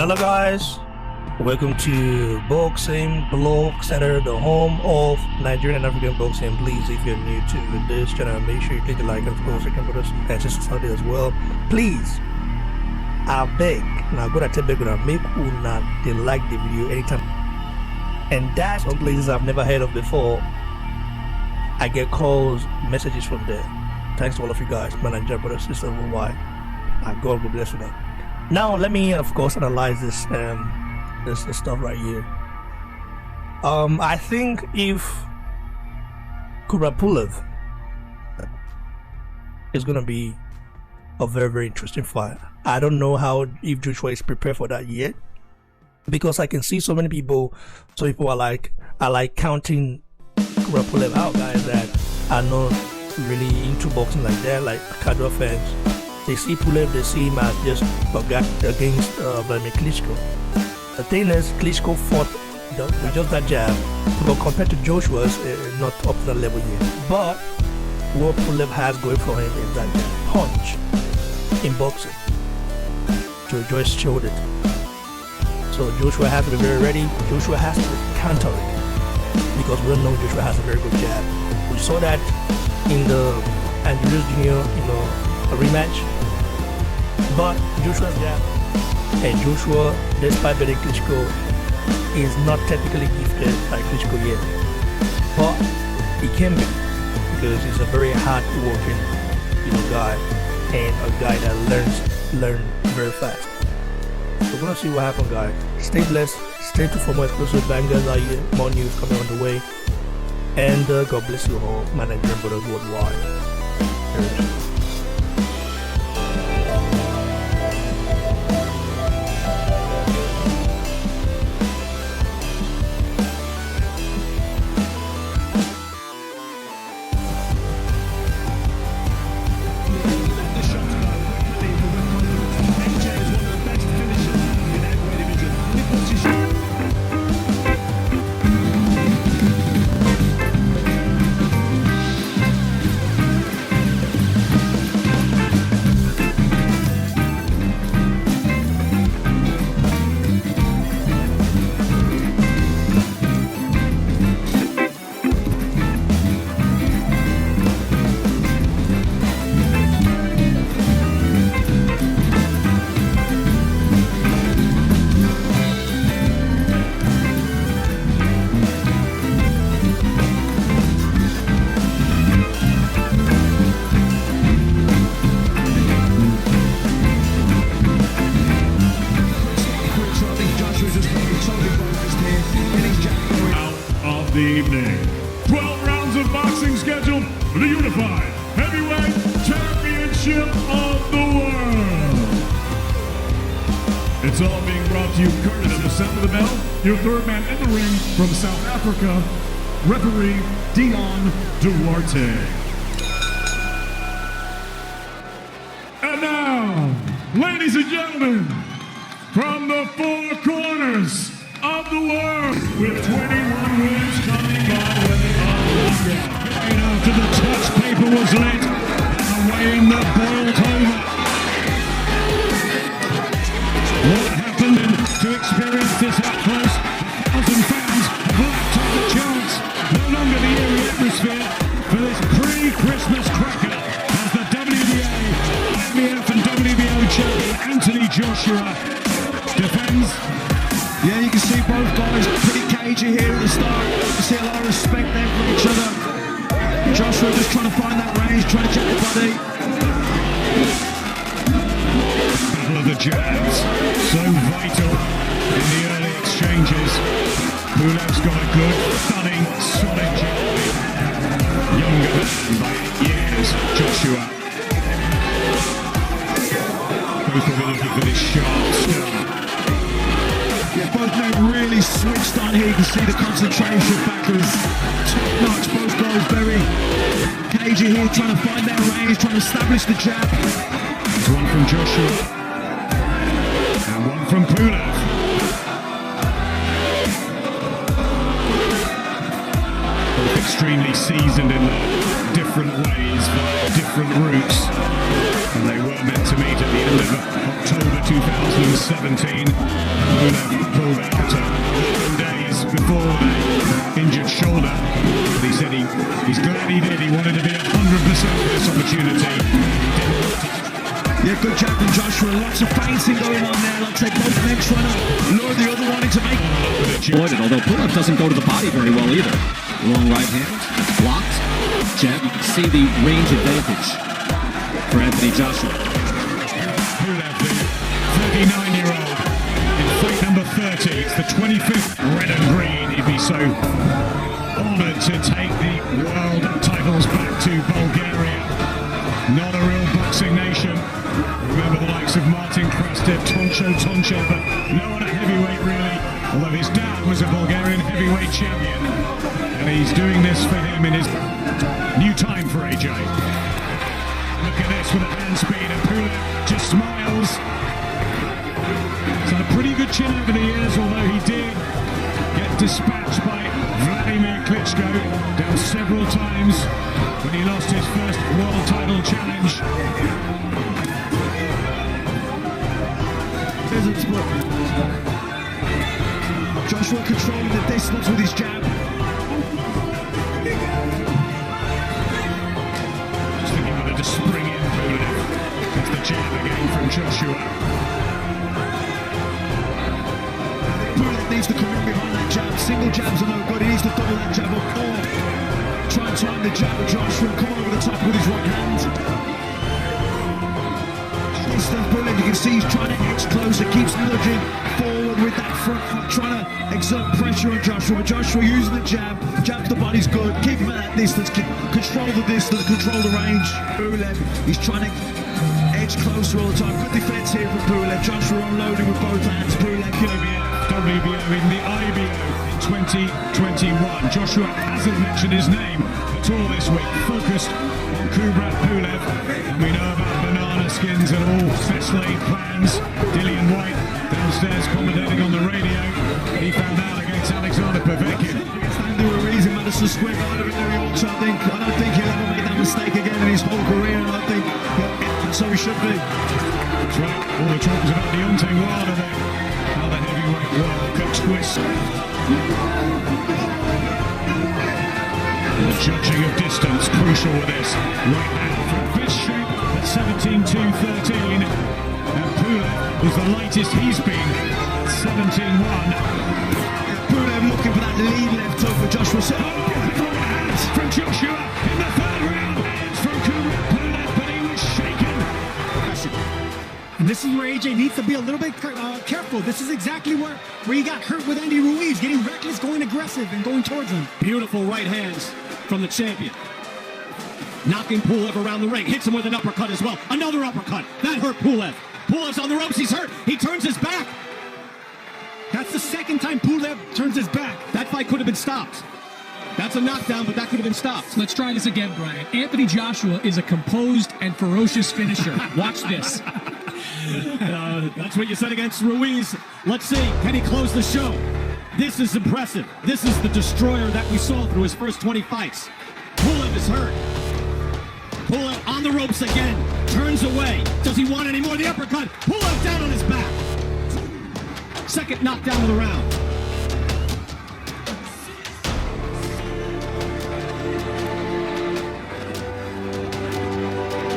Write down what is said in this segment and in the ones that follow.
Hello guys, welcome to Boxing Blog Center, the home of Nigerian and African boxing. Please, if you're new to this channel, make sure you click the like and of course you can put us and sister as well. Please, I beg, now go to beg and make una they like the video anytime. And that's some places I've never heard of before. I get calls, messages from there. Thanks to all of you guys, my Nigerian brothers, sisters, worldwide. God will bless you now. Now let me of course analyze this this stuff right here. I think if Pulev is gonna be a very interesting fight. I don't know how if Joshua is prepared for that yet, because I can see so many people. So people are like counting Pulev out, guys that are not really into boxing like that, like casual fans. They see Pulev, they see him as just a guy against Vladimir Klitschko. The thing is, Klitschko fought with just that jab, but compared to Joshua's, not up to that level yet. But what Pulev has going for him is that punch in boxing. Joshua showed it. So Joshua has to be very ready. Joshua has to counter it, because we don't know Joshua has a very good jab. We saw that in the Andrews Jr. A rematch. But Joshua's jab, and Joshua, despite being Klitschko, is not technically gifted like Klitschko yet. But he can be, because he's a very hard-working, guy, and a guy that learns very fast. So we're gonna see what happens, guys. Stay blessed. Stay tuned for more exclusive bangers out here. More news coming on the way. And God bless you all, my Nigerian brothers worldwide. The evening. 12 rounds of boxing scheduled for the unified heavyweight championship of the world. It's all being brought to you courtesy of the sound of the bell. Your third man in the ring from South Africa, referee Dion Duarte. And now, ladies and gentlemen, from the four corners of the world, with 21 wins coming by way of knockout. Right after the touch paper was lit, and weighing the boiled over. What happened to experience this up close? 1,000 fans have lapped up the chance. No longer the eerie atmosphere for this pre-Christmas cracker as the WBA, IBF and WBO champion Anthony Joshua defends. Yeah, you can see both guys pretty cagey here at the start. You can see a lot of respect there for each other. Joshua just trying to find that range, trying to check the body. Battle of the jabs, so vital in the early exchanges. Pulev's got a good, stunning, solid jab. Younger man by 8 years, Joshua. Both will be looking for this sharp start. Yeah, both men really switched on here. You can see the concentration factors top notch. Both guys very cagey here, trying to find their range, trying to establish the jab. There's one from Joshua and one from Pulev. Both extremely seasoned in their different ways, different routes. And they were meant to meet at the end of October 2017. Pulev pulled out 11 days before the injured shoulder. But he said he's glad he did. He wanted to be 100% for this opportunity. Yeah, good jab from Joshua. Lots of feinting going on there. Like I say, both men trying to lure the other one into making. Although Pulev doesn't go to the body very well either. Long right hand, blocked, jab. You can see the range advantage for Anthony Joshua. Pulev, the 39-year-old, in fight number 30. It's the 25th red and green. He'd be so honoured to take the world titles back to Bulgaria. Not a real boxing nation. Remember the likes of Martin Krastev, Toncho, but no one at heavyweight really. Although his dad was a Bulgarian heavyweight champion. And he's doing this for him in his new time for AJ. Look at this with a hand speed, and Pulev just smiles. He's had a pretty good chin over the years, although he did get dispatched by Vladimir Klitschko down several times when he lost his first world title challenge. Joshua controlling the distance with his jab. Just thinking whether to spring in Pulev. There's the jab again from Joshua. Pulev needs to come in behind that jab. Single jabs are no good. He needs to double that jab up more. Try and time the jab of Joshua and come over the top with his right hand. Pulev, you can see he's trying to edge closer, keeps nudging forward with that front foot, trying to exert pressure on Joshua. But Joshua using the jab, jabs the body's good, keep him at that distance, control the distance, control the range. Pulev, he's trying to edge closer all the time. Good defense here from Pulev. Joshua unloading with both hands. Pulev, WBO in the IBO in 2021. Joshua hasn't mentioned his name at all this week. Focused on Kubrat Pulev, and we know about banana skins and all best laid plans. Dillian White downstairs commentating on the radio. He found out against Alexander Povetkin. There were a reason Madison Square Garden in New York, so I don't think he'll ever make that mistake again in his whole career, and I think so he should be. That's right. All the talk was about Deontay Wilder there. How the heavyweight world coach twist. The judging of distance crucial with this. Right now from Bishop at 17-2-13. And Pulev was the latest he's been. 17-1. Pulev looking for that lead left hook for Joshua. From Joshua in the third round. It's from Pulev, but he was shaken. And this is where AJ needs to be a little bit careful. This is exactly where he got hurt with Andy Ruiz, getting reckless, going aggressive, and going towards him. Beautiful right hands from the champion. Knocking Pulev around the ring. Hits him with an uppercut as well. Another uppercut. That hurt Pulev. Pulev's on the ropes. He's hurt. He turns his back. That's the second time Pulev turns his back. That fight could have been stopped. That's a knockdown, but that could have been stopped. Let's try this again, Brian. Anthony Joshua is a composed and ferocious finisher. Watch this. That's what you said against Ruiz. Let's see. Can he close the show? This is impressive. This is the destroyer that we saw through his first 20 fights. Pulev is hurt. Pulev on the ropes again. Turns away. Does he want any more? The uppercut. Pulev down on his back. Second knockdown of the round.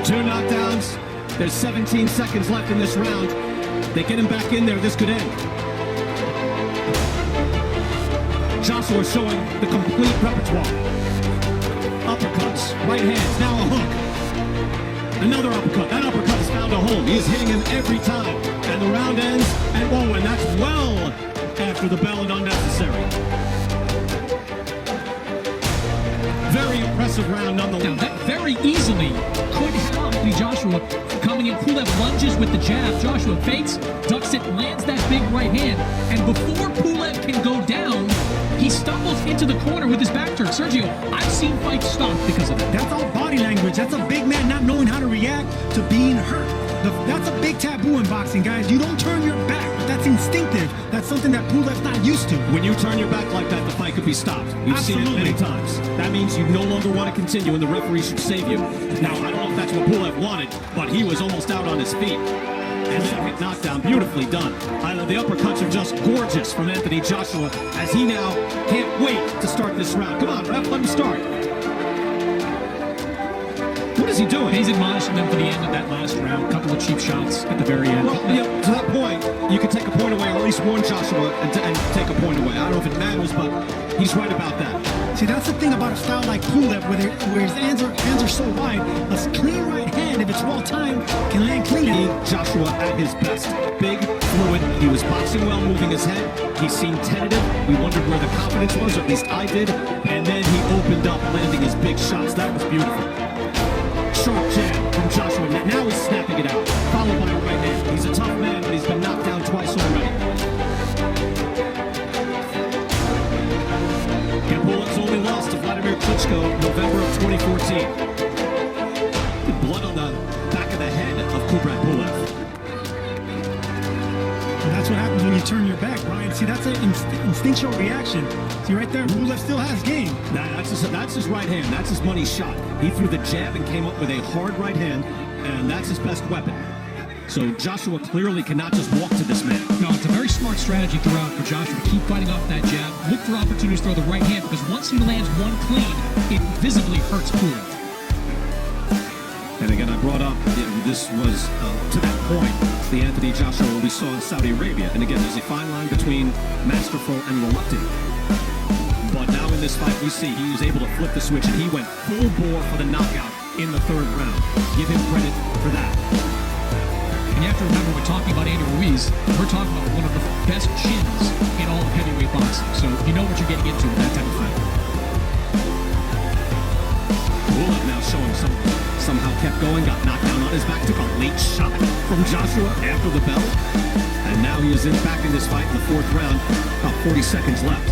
Two knockdowns. There's 17 seconds left in this round. They get him back in there. This could end. Joshua showing the complete repertoire. Uppercuts, right hands, now a hook. Another uppercut. That uppercut has found a home. He is hitting him every time. And the round ends, and whoa, and that's well after the bell and unnecessary. Very impressive round nonetheless. Now that very easily could stop Joshua coming in. Pulev lunges with the jab. Joshua fakes, ducks it, lands that big right hand. And before Pulev can go down, he stumbles into the corner with his back turned. Sergio, I've seen fights stop because of that. That's all body language. That's a big man not knowing how to react to being hurt. That's a big taboo in boxing, guys. You don't turn your back. That's instinctive. That's something that Pulev's not used to. When you turn your back like that, the fight could be stopped. We've seen it many times. That means you no longer want to continue and the referee should save you. Now, I don't know if that's what Pulev wanted, but he was almost out on his feet. And second knockdown, beautifully done. I know the uppercuts are just gorgeous from Anthony Joshua as he now can't wait to start this round. Come on, ref, let him start. What is he doing? He's admonishing them for the end of that last round. A couple of cheap shots at the very end. Well, you know, to that point, you can take a point away, or at least warn Joshua and take a point away. I don't know if it matters, but he's right about that. See, that's the thing about a style like Pulev, where his hands are so wide. A clean right hand, if it's well timed, can land clean. Joshua at his best. Big, fluid. He was boxing well, moving his head. He seemed tentative. We wondered where the confidence was, or at least I did. And then he opened up, landing his big shots. That was beautiful. Sharp jab from Joshua. Now he's snapping it out. Followed by a right hand. He's a tough man, but he's been knocked down twice already. And Pulev's only lost to Vladimir Klitschko November of 2014. Blood on the back of the head of Kubrat Pulev. And that's what happens when you turn your back, Brian. See, that's an instinctual reaction. See, right there, Pulev still has game. That's his right hand. That's his money shot. He threw the jab and came up with a hard right hand, and that's his best weapon. So Joshua clearly cannot just walk to this man. No, it's a very smart strategy throughout for Joshua to keep fighting off that jab. Look for opportunities to throw the right hand, because once he lands one clean, it visibly hurts Pulev. And again, I brought up, this was, to that point, the Anthony Joshua we saw in Saudi Arabia. And again, there's a fine line between masterful and reluctant. But now in this fight, we see he was able to flip the switch, and he went full bore for the knockout in the third round. Give him credit for that. And you have to remember, we're talking about Andy Ruiz, we're talking about one of the best chins in all of heavyweight boxing. So you know what you're getting into with that type of fight. Pulev now showing somehow kept going, got knocked down on his back, took a late shot from Joshua after the bell. And now he is back in this fight in the fourth round, about 40 seconds left.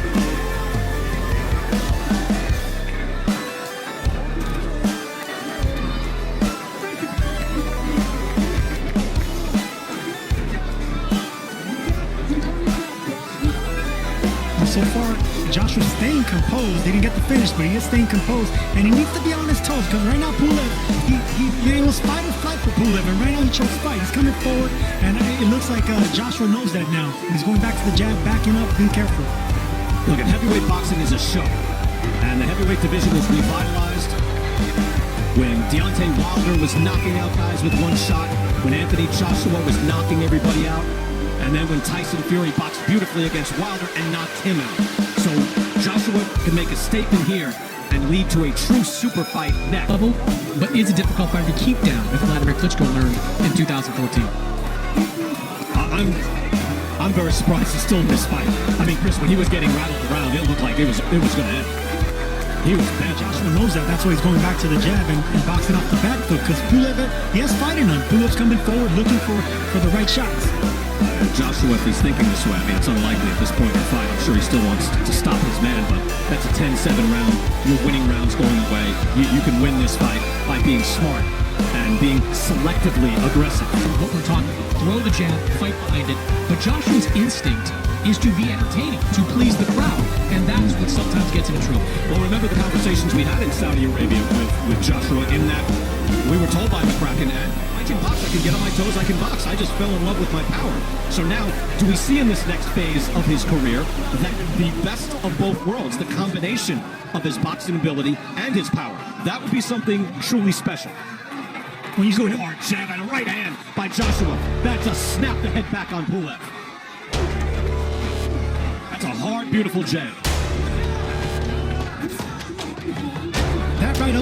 So far, Joshua's staying composed. They didn't get the finish, but he is staying composed. And he needs to be on his toes, because right now Pulev, it was fight or flight for Pulev, and right now he chose fight. He's coming forward, and it looks like Joshua knows that now. He's going back to the jab, backing up, being careful. Look, heavyweight boxing is a show, and the heavyweight division was revitalized when Deontay Wilder was knocking out guys with one shot, when Anthony Joshua was knocking everybody out, and then when Tyson Fury boxed beautifully against Wilder and knocked him out. So Joshua can make a statement here and lead to a true super fight next. Level, but is a difficult fighter to keep down, if Vladimir Klitschko learned in 2014. I'm very surprised he's still in this fight. I mean, Chris, when he was getting rattled around, it looked like it was going to end. He was bad. Joshua knows that. That's why he's going back to the jab and boxing off the back foot, because Pulev, he has fight in him. Pulev's coming forward looking for the right shots. Joshua, if he's thinking this way, I mean, it's unlikely at this point in the fight. I'm sure he still wants to stop his man, but that's a 10-7 round. Your winning round's going away. You can win this fight by being smart and being selectively aggressive. What we're talking about, throw the jab, fight behind it, but Joshua's instinct is to be entertaining, to please the crowd, and that's what sometimes gets him in trouble. Well, remember the conversations we had in Saudi Arabia with Joshua, in that we were told by McCracken, I can box, I can get on my toes, I can box. I just fell in love with my power. So now, do we see in this next phase of his career that the best of both worlds, the combination of his boxing ability and his power, that would be something truly special. When he's going hard jab and a right hand by Joshua, that just snapped the head back on Pulev. That's a hard, beautiful jab. That right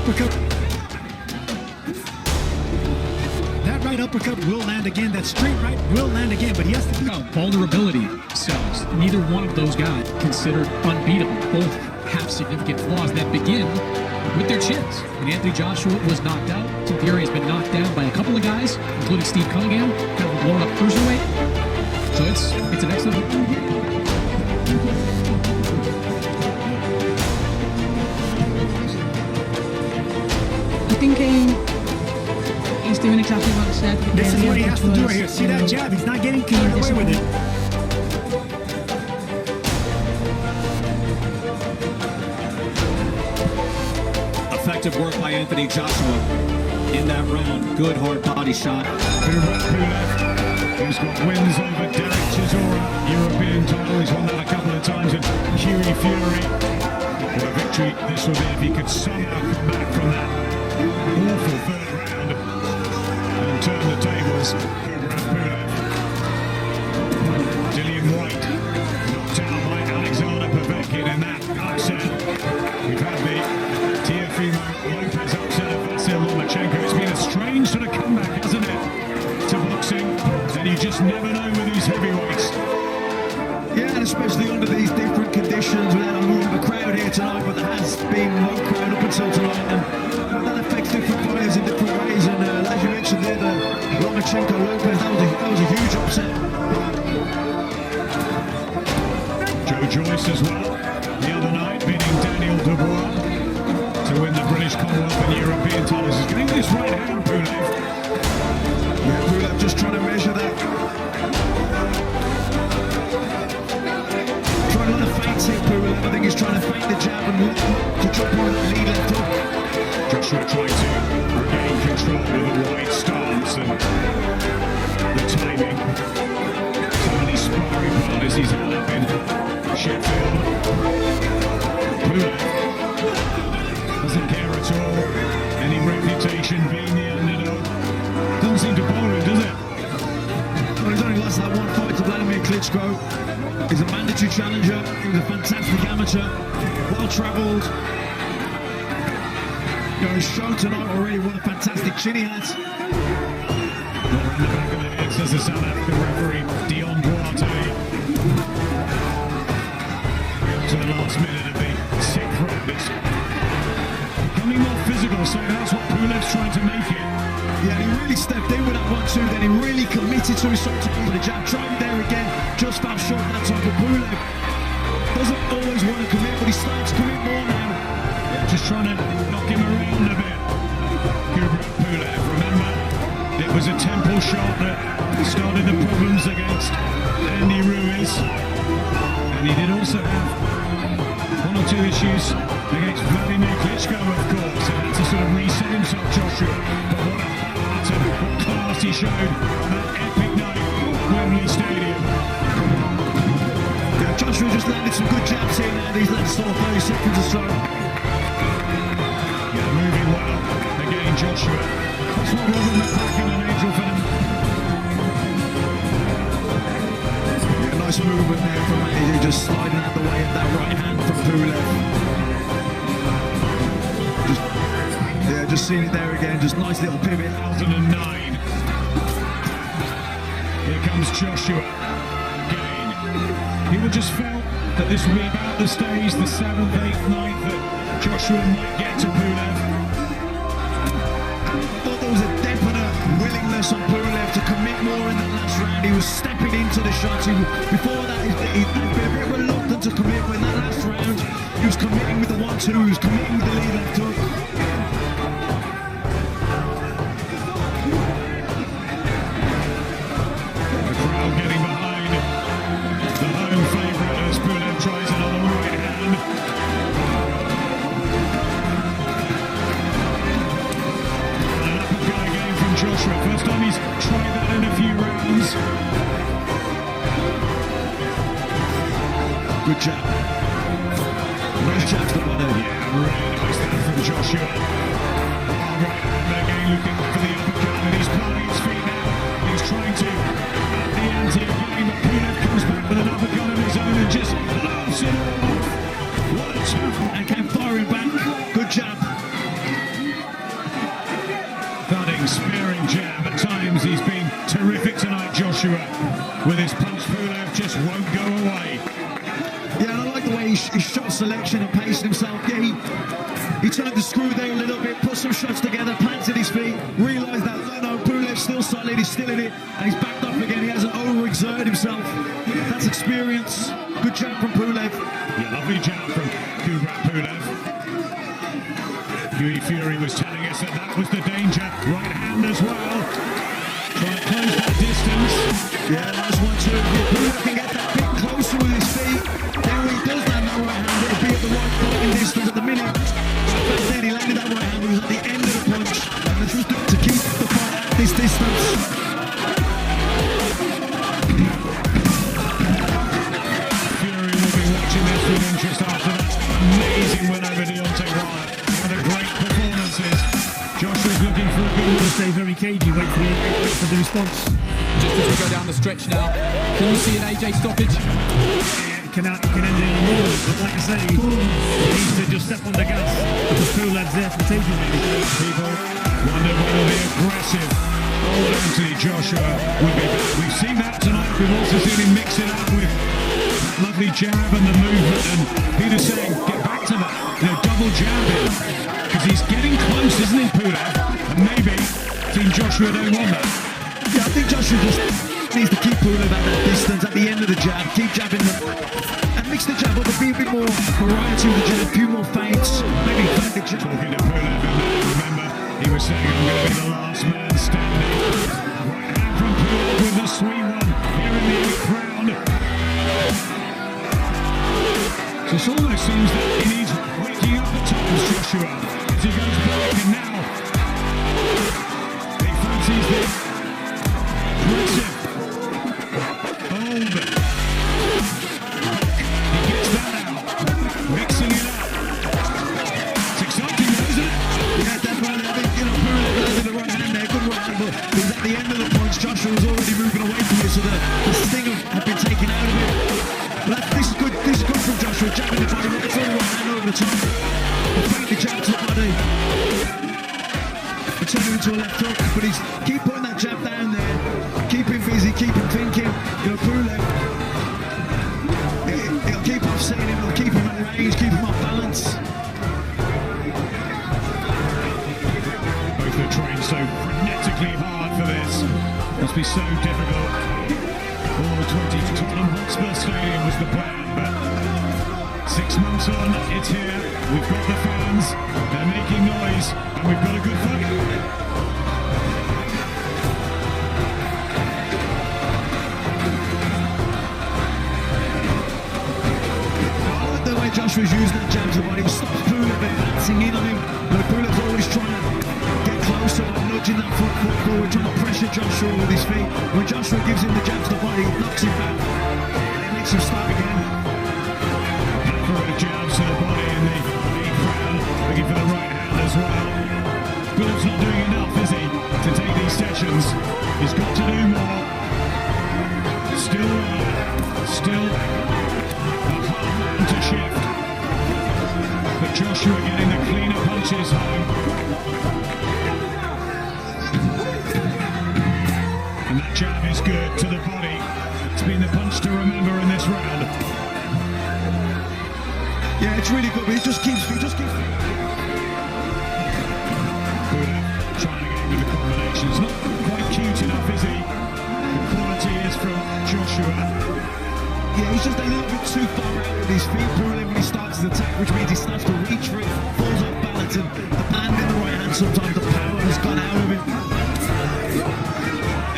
uppercut will land again. That straight right will land again, but he has to be... Vulnerability sells. Neither one of those guys considered unbeatable. Both have significant flaws that begin with their chins. When Anthony Joshua was knocked out, Tim Fury has been knocked down by a couple of guys, including Steve Cunningham, kind of a blown-up cruiserweight. So it's an excellent... I think he's doing exactly what I said. This is what he has to do right here. See that jab? He's not getting carried away with it. Effective work by Anthony Joshua in that round. Good hard body shot. Kubrat Pulev, he's got wins over Derek Chisora, European title. He's won that a couple of times. And Huey Fury, what a victory this would be if he could somehow come back from that awful third round and turn the tables. Kubrat Pulev, Dillian White knocked out by Alexander Povetkin in that upset. We've had the Teofimo Lopez upset of Vasil Lomachenko. It's been a strange sort of comeback, hasn't it, to boxing? And you just never know with these heavyweights. Yeah, and especially under these different conditions, without more of a crowd here tonight, but there has been no crowd up until tonight, and that affects different players in different ways. And as you mentioned there, the Lomachenko Lopez, that was a huge upset. Joe Joyce as well, the other night, beating Daniel Dubois to win the British Commonwealth and European titles. He's getting this right hand, Pulev. Yeah, Pulev just trying to measure that. Trying a lot of feints here, Pulev. I think he's trying to feint the jab and to drop on that lead left hook. Joshua trying to regain control with a wide stance and the timing. So many sparring partners he's had up in Sheffield. Pulev doesn't care at all. Any reputation being the underdog. Doesn't seem to bother him, does it? Well, he's only lost that one fight to Vladimir Klitschko. He's a mandatory challenger. He was a fantastic amateur, well-travelled. You know, he's shown tonight already what a fantastic chin he has. Around the back of the head says the South African referee Dion Duarte. To the last minute of the sixth round. It's becoming more physical, so that's what Pulev's trying to make it. Yeah, he really stepped in with that 1-2, then he really committed to his shot to the jab. Tried it there again, just fell short that time. But Pulev doesn't always want to commit, but he starts to commit more now. Yeah, just trying to knock him around a bit. Kubrat Pulev, remember, it was a temple shot that started the problems against Andy Ruiz. And he did also have one or two issues against Vladimir Klitschko, of course. He had to sort of reset himself, Joshua. But what class he showed on that epic night at Wembley Stadium. Yeah, Joshua just landed some good jabs here now, these last sort of 30 seconds or so. Yeah, moving well. Again, Joshua. That's what Robert McCracken and Angel Venom. Yeah, nice movement there from Andy, just sliding out the way of that right hand from Pulev. Just seeing it there again, just nice little pivot. 2009. Here comes Joshua again. People just felt that this would be about the stage, the 7th, 8th, 9th, that Joshua might get to Pulev. I thought there was a definite willingness on Pulev to commit more in that last round. He was stepping into the shots. Before that, he'd been a bit reluctant to commit, but in that last round, he was committing with the 1-2, he was committing with the lead left hook. First time he's tried that in a few rounds. Good jab. Nice jab to the bottom. Yeah, really nice that from Joshua. Right hand again, looking for the uppercut, and he's planting his feet now. He's trying to up the ante again, but Pulev comes back with an uppercut of his own and just blows it all off. What a jab. And came firing back. Good jab. Sparing jab. At times he's been terrific tonight, Joshua. With his punch, Pulev just won't go away. Yeah, and I like the way his shot selection and paced himself. Yeah, he turned the screw there a little bit, put some shots together, planted his feet, realised that no, Pulev's still solid, he's still in it, and he's backed up again. He hasn't overexerted himself. That's experience. Good jab from Pulev. Yeah, lovely jab from Kubrat Pulev. Huey Fury was telling us that was the danger. Right hand as well. Trying to close that distance. Yeah, nice 1-2. Pulev can get that bit closer with his feet. Then when he does that right hand, it'll be at the right fighting distance at the minute. Then he landed that right hand, he was at the end of the punch. And the truth with interest after that amazing win over Deontay Wilder. One of the great performances. Joshua's looking for a good one. Stay very cagey, wait for the response. Just as we go down the stretch now, can you see an AJ stoppage? Can end it in a roll, but like I say, he needs to just step on the gas because Pulev's there for taking it. People wonder whether the aggressive old Anthony Joshua would be back. We've seen that tonight. We've also seen him mix it up with that lovely jab and the movement. And Peter's saying, get back to that. Double jab him. Because he's getting close, isn't he, Pulev? And maybe Team Joshua don't want that. Yeah, I think Joshua just needs to keep Pulev at that distance at the end of the jab, keep jabbing them, and mix the jab up, but be a bit more variety with the jab, a few more feints, maybe feint the jab. Talking to Pulev, remember, he was saying, I'm going to be the last man standing. Right hand from Pulev with the sweet one here in the 8th round. So it almost seems that he needs waking up at times, Joshua, as he goes back, and now he fancies this aggressive hold. He gets that out, mixing it up. It's exciting, isn't it? Yeah, definitely. I think, Pulev landed the right hand there, good right hand, but it was at the end of the punch. Joshua was already moving away from it, so the sting had been taken out of it. But this is good from Joshua, jabbing the body, looking for the right hand over the top. Feint the jab to the body. Turn him into a left hook, but he's keep putting that jab down there, keep him busy, keep him thinking. Pulev, he'll keep offsetting him, he'll keep him at range, keep him off balance. Both are trained so frenetically hard for this. Must be so difficult. All 20 Tottenham Hotspur Stadium was the plan, but 6 months on, it's here. We've got the fans, they're making noise, and we've got a good fight. The way Joshua's using the jab to the body, he stops Pulev advancing in on him. Pulev's always trying to get closer, nudging that foot forward, trying to pressure Joshua with his feet. When Joshua gives him the jab to the body, he knocks him back, and it makes him start again. Jabs to the body in the 8th round, looking for the right hand as well. Pulev's not doing enough, is he, to take these sessions? He's got to do more. Still a hard man to shift. But Joshua getting the cleaner punches home. And that jab is good to the body. It's been the punch to remember in this round. Yeah, it's really good, but he just keeps. Pulev trying to get in with the combinations. Not quite cute enough, is he? The quality is from Joshua. Yeah, he's just a little bit too far out with his feet, Pulev, when he starts his attack, which means he starts to reach for it, falls off balance, and the hand in the right hand, sometimes the power has gone out of him.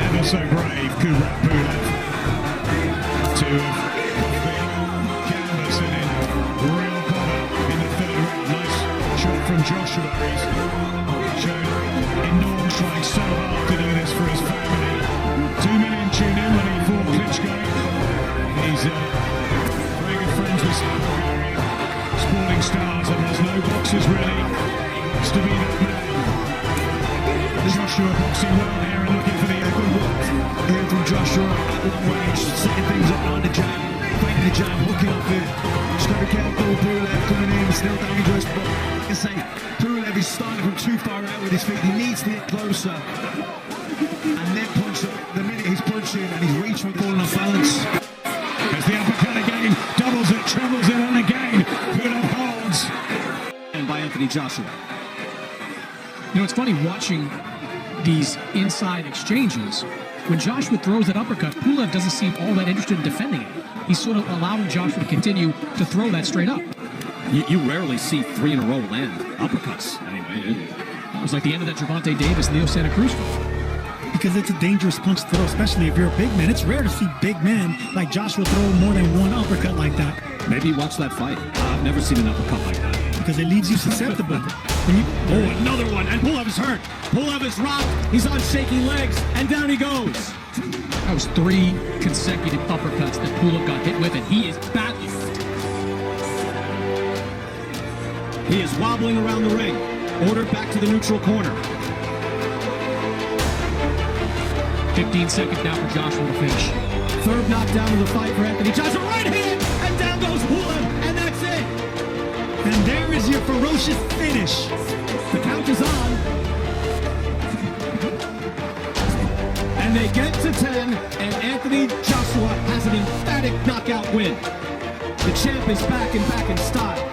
Ever so brave, Kubrat Pulev. To canvassing in real cover in the 3rd round. Nice shot from Joshua. He's shown enormous, trying so hard to do this for his family. 2 million tuned in when he fought Klitschko. He's very good friends with Bulgarian sporting stars, and there's no boxers really. He wants to be that man. Joshua boxing well here and looking for the good work here from Joshua at long range, setting things up on the jab, feinting the jab, hooking up it. Just gotta be careful. Pulev coming in, still dangerous, but like I say, Pulev is starting from too far out with his feet. He needs to get closer and then punch up. The minute he's punching and he's reaching, falling off balance. There's the uppercut again, doubles it, trebles it, and again, Pulev holds. And by Anthony Joshua. It's funny watching these inside exchanges. When Joshua throws that uppercut, Pulev doesn't seem all that interested in defending it. He's sort of allowing Joshua to continue to throw that straight up. You rarely see 3 in a row land uppercuts. Anyway, It was like the end of that Gervonta Davis, Leo Santa Cruz fight. Because it's a dangerous punch to throw, especially if you're a big man. It's rare to see big men like Joshua throw more than one uppercut like that. maybe watch that fight. I've never seen an uppercut like that. Because it leaves you susceptible. Another one, and Pulev is hurt. Pulev is rocked. He's on shaky legs, and down he goes. That was 3 consecutive uppercuts that Pulev got hit with, and he is battling. He is wobbling around the ring. Ordered back to the neutral corner. 15 seconds now for Joshua to finish. Third knockdown of the fight for Anthony Joshua. Right hand, and down goes Pulev, and that's it. And there is your ferocious finish. The count is on. And they get to 10, and Anthony Joshua has an emphatic knockout win. The champ is back in style.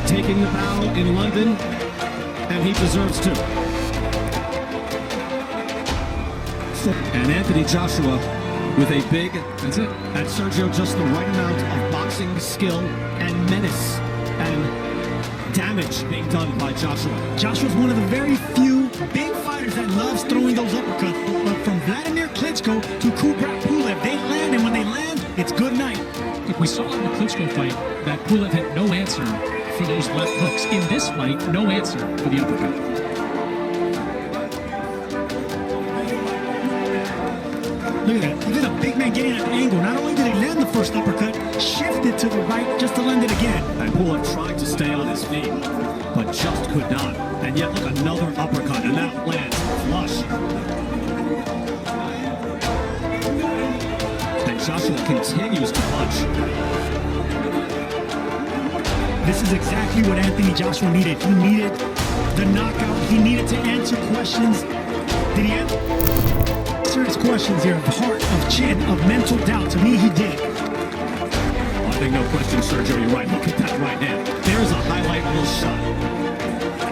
Taking the bow in London, and he deserves to. And Anthony Joshua with a big, that's it. And Sergio, just the right amount of boxing skill and menace and damage being done by Joshua. Joshua's one of the very few big fighters that loves throwing those uppercuts. But from Vladimir Klitschko to Kubrat Pulev, they land, and when they land, it's good night. Look, we saw in the Klitschko fight that Pulev had no answer for those left hooks. In this fight, no answer for the uppercut. Look at that. Look at the big man getting an angle. Not only did he land the first uppercut, shifted to the right just to land it again. And Pulev tried to stay on his feet, but just could not. And yet, look, another uppercut, and that lands flush. And Joshua continues to punch. This is exactly what Anthony Joshua needed. He needed the knockout. He needed to answer questions. Did he answer his questions here of heart, of chin, of mental doubt? To me, he did. I think no question, Sergio, you're right. Look at that right hand. There's a highlight reel shot.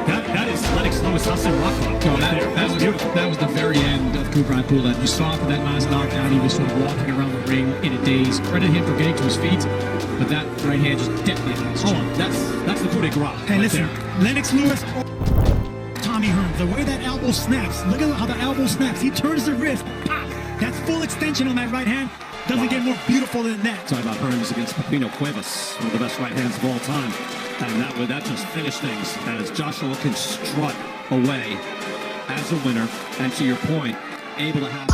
That is Lennox Lewis Hassan Rocklock. That was the very end of Kubrat Pulev. You saw after that last knockdown, he was sort of walking around the ring in a daze. Credit him for getting to his feet, but that right hand just detonated his chin. That's the coup de grace. Hey, right listen, there. Lennox Lewis, Tommy Hearn, the way that elbow snaps. Look at how the elbow snaps. He turns the wrist. Pop! That's full extension on that right hand. Doesn't get more beautiful than that. Talking about Hearns against Pepino Cuevas, one of the best right hands of all time. And that just finished things as Joshua can strut away as a winner. And to your point, able to have